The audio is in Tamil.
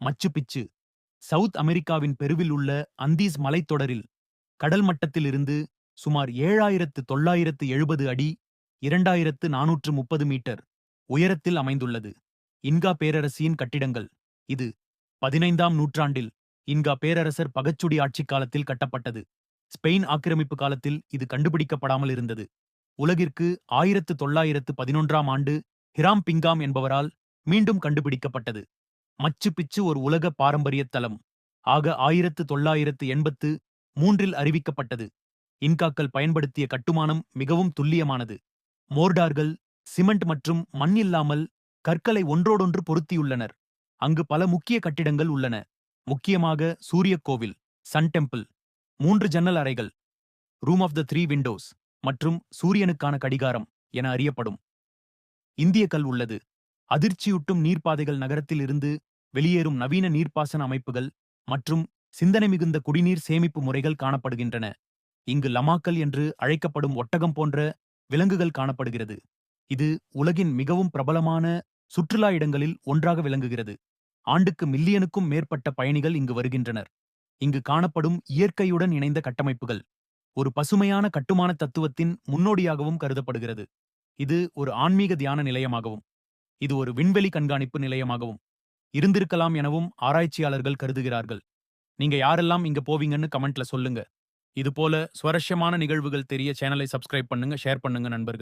மச்சு பிச்சு சவுத் அமெரிக்காவின் பெருவில் உள்ள அந்தீஸ் மலைத்தொடரில் கடல் மட்டத்திலிருந்து சுமார் 7,970 அடி 2,430 மீட்டர் உயரத்தில் அமைந்துள்ளது. இன்கா பேரரசின் கட்டிடங்கள். இது 15ஆம் நூற்றாண்டில் இன்கா பேரரசர் பகச்சுடி ஆட்சிக் காலத்தில் கட்டப்பட்டது. ஸ்பெயின் ஆக்கிரமிப்பு காலத்தில் இது கண்டுபிடிக்கப்படாமல் இருந்தது. உலகிற்கு 1911ஆம் ஆண்டு ஹிராம் பிங்காம் என்பவரால் மீண்டும் கண்டுபிடிக்கப்பட்டது. மச்சு பிச்சு ஒரு உலக பாரம்பரிய தலம் ஆக 1983இல் அறிவிக்கப்பட்டது. இன்காக்கள் பயன்படுத்திய கட்டுமானம் மிகவும் துல்லியமானது. மோர்டார்கள், சிமெண்ட் மற்றும் மண் இல்லாமல் கற்களை ஒன்றோடொன்று பொருத்தியுள்ளனர். அங்கு பல முக்கிய கட்டிடங்கள் உள்ளன. முக்கியமாக சூரிய கோவில், சன் டெம்பிள், 3 ஜன்னல் அறைகள், ரூம் ஆஃப் த 3 விண்டோஸ் மற்றும் சூரியனுக்கான கடிகாரம் என அறியப்படும். இந்திய கல் உள்ளது. அதிர்ச்சியூட்டும் நீர்ப்பாதைகள், நகரத்தில் இருந்து வெளியேறும் நவீன நீர்ப்பாசன அமைப்புகள் மற்றும் சிந்தனை மிகுந்த குடிநீர் சேமிப்பு முறைகள் காணப்படுகின்றன. இங்கு லமாக்கல் என்று அழைக்கப்படும் ஒட்டகம் போன்ற விலங்குகள் காணப்படுகிறது. இது உலகின் மிகவும் பிரபலமான சுற்றுலா இடங்களில் ஒன்றாக விளங்குகிறது. ஆண்டுக்கு மில்லியனுக்கும் மேற்பட்ட பயணிகள் இங்கு வருகின்றனர். இங்கு காணப்படும் இயற்கையுடன் இணைந்த கட்டமைப்புகள் ஒரு பசுமையான கட்டுமான தத்துவத்தின் முன்னோடியாகவும் கருதப்படுகிறது. இது ஒரு ஆன்மீக தியான நிலையமாகவும் இது ஒரு விண்வெளி கண்காணிப்பு நிலையமாகவும் இருந்திருக்கலாம் எனவும் ஆராய்ச்சியாளர்கள் கருதுகிறார்கள். நீங்க யாரெல்லாம் இங்க போவீங்கன்னு கமெண்ட்ல சொல்லுங்க. இது போல சுவாரஸ்யமான நிகழ்வுகள் தெரிய சேனலை சப்ஸ்கிரைப் பண்ணுங்க, ஷேர் பண்ணுங்க நண்பர்கள்.